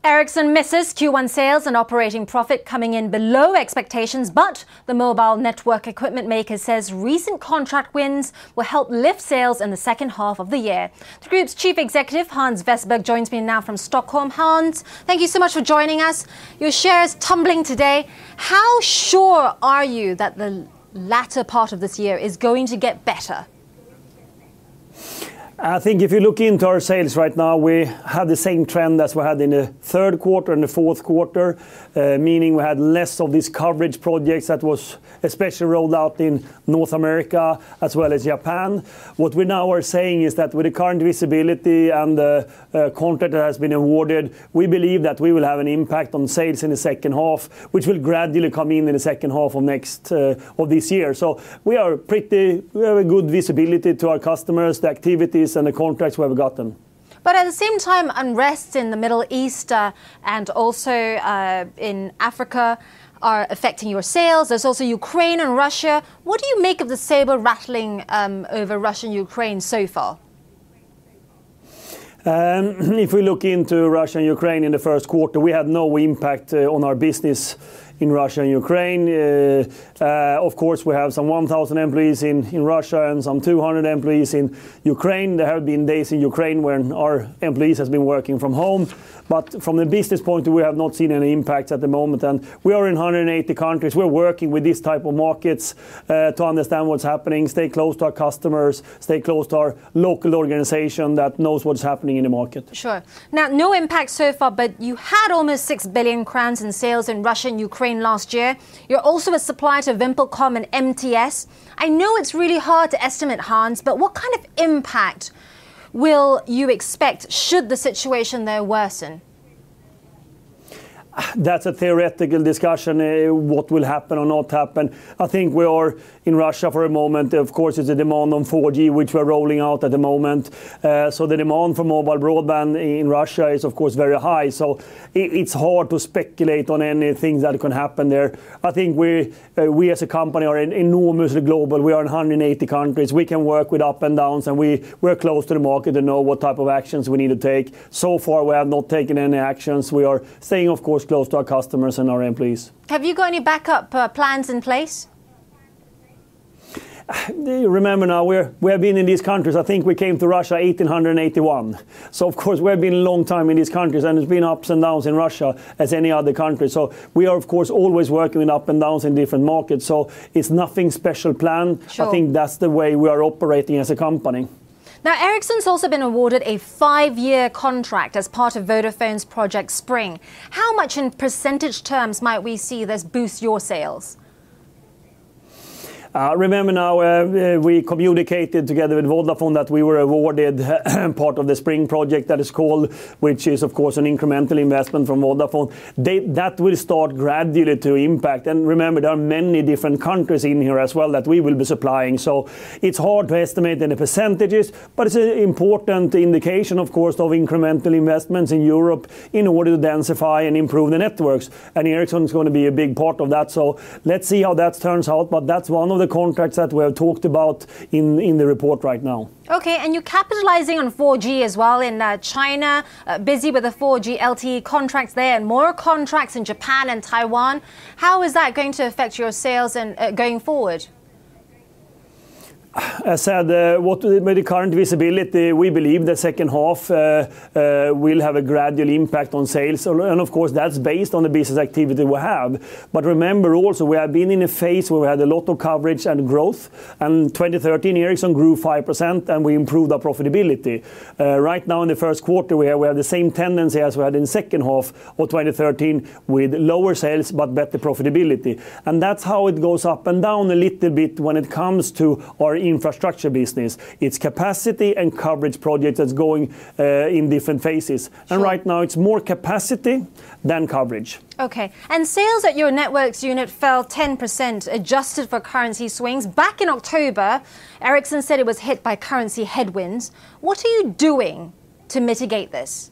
Ericsson misses Q1 sales and operating profit coming in below expectations, but the mobile network equipment maker says recent contract wins will help lift sales in the second half of the year. The group's chief executive, Hans Vestberg, joins me now from Stockholm. Hans, thank you so much for joining us. Your shares tumbling today. How sure are you that the latter part of this year is going to get better? I think if you look into our sales right now, we have the same trend as we had in the third quarter and the fourth quarter, meaning we had less of these coverage projects that was especially rolled out in North America as well as Japan. What we now are saying is that with the current visibility and the contract that has been awarded, we believe that we will have an impact on sales in the second half, which will gradually come in the second half of this year. So we have a good visibility to our customers, the activities and the contracts we have gotten. But at the same time, unrest in the Middle East and also in Africa are affecting your sales. There's also Ukraine and Russia. What do you make of the saber rattling over Russia and Ukraine so far? If we look into Russia and Ukraine in the first quarter, we had no impact on our business in Russia and Ukraine. Of course, we have some 1,000 employees in Russia and some 200 employees in Ukraine. There have been days in Ukraine when our employees have been working from home. But from the business point of view, we have not seen any impacts at the moment. And we are in 180 countries. We're working with this type of markets to understand what's happening, stay close to our customers, stay close to our local organization that knows what's happening in the market. Sure. Now, no impact so far, but you had almost 6 billion crowns in sales in Russia and Ukraine last year. You're also a supplier to VimpelCom and MTS. I know it's really hard to estimate, Hans, but what kind of impact will you expect should the situation there worsen? That's a theoretical discussion, what will happen or not happen. I think we are in Russia for a moment. Of course, it's a demand on 4G, which we're rolling out at the moment. So the demand for mobile broadband in Russia is, of course, very high. So it's hard to speculate on anything that can happen there. I think we as a company are enormously global. We are in 180 countries. We can work with up and downs, and we're close to the market and know what type of actions we need to take. So far, we have not taken any actions. We are staying, of course, close to our customers and our employees. Have you got any backup plans in place? Remember now, we have been in these countries. I think we came to Russia 1881. So, of course, we have been a long time in these countries, and there's been ups and downs in Russia as any other country. So we are, of course, always working with up and downs in different markets. So it's nothing special planned. Sure. I think that's the way we are operating as a company. Now, Ericsson's also been awarded a 5-year contract as part of Vodafone's Project Spring. How much in percentage terms might we see this boost your sales? Remember now, we communicated together with Vodafone that we were awarded part of the Spring project that is called, which is, of course, an incremental investment from Vodafone. That will start gradually to impact. And remember, there are many different countries in here as well that we will be supplying. So it's hard to estimate any percentages, but it's an important indication, of course, of incremental investments in Europe in order to densify and improve the networks. And Ericsson is going to be a big part of that. So let's see how that turns out. But that's one of the contracts that we have talked about in the report right now. Okay, and you're capitalizing on 4G as well in China, busy with the 4G LTE contracts there and more contracts in Japan and Taiwan. How is that going to affect your sales and going forward? As said, with the current visibility, we believe the second half will have a gradual impact on sales. And of course, that's based on the business activity we have. But remember also, we have been in a phase where we had a lot of coverage and growth. And 2013, Ericsson grew 5% and we improved our profitability. Right now in the first quarter, we have the same tendency as we had in the second half of 2013 with lower sales but better profitability. And that's how it goes up and down a little bit when it comes to our infrastructure business. It's capacity and coverage projects that's going in different phases. And right now it's more capacity than coverage. Okay. And sales at your networks unit fell 10% adjusted for currency swings. Back in October, Ericsson said it was hit by currency headwinds. What are you doing to mitigate this?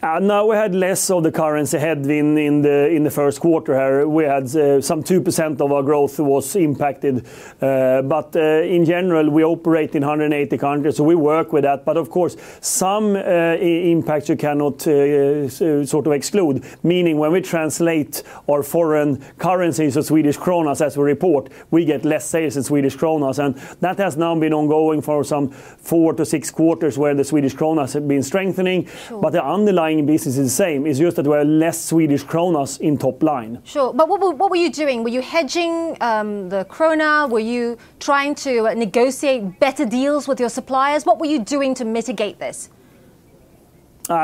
Now we had less of the currency headwind in the first quarter here. We had some 2% of our growth was impacted. But in general, we operate in 180 countries, so we work with that. But of course, some impacts you cannot sort of exclude, meaning when we translate our foreign currencies to Swedish kronas as we report, we get less sales in Swedish kronas. And that has now been ongoing for some 4 to 6 quarters where the Swedish kronas have been strengthening. Sure. But the underlying business is the same. It's just that we have less Swedish kronas in top line. Sure. But what were you doing? Were you hedging the krona? Were you trying to negotiate better deals with your suppliers? What were you doing to mitigate this?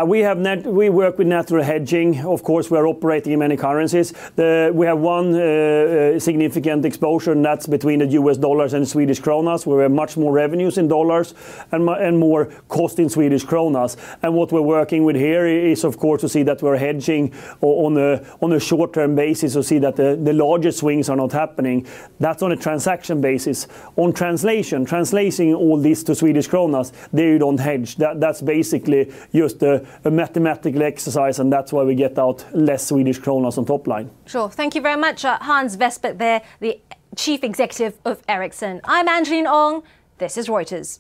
We work with natural hedging. Of course, we are operating in many currencies. We have one significant exposure, and that's between the US dollars and Swedish kronas, where we have much more revenues in dollars and more cost in Swedish kronas. And what we're working with here is, of course, to see that we're hedging on a short-term basis to see that the larger swings are not happening. That's on a transaction basis. On translating all this to Swedish kronas, there you don't hedge. That's basically just a mathematical exercise, and that's why we get out less Swedish kronas on top line. Sure. Thank you very much, Hans Vestberg there, the Chief Executive of Ericsson. I'm Angeline Ong. This is Reuters.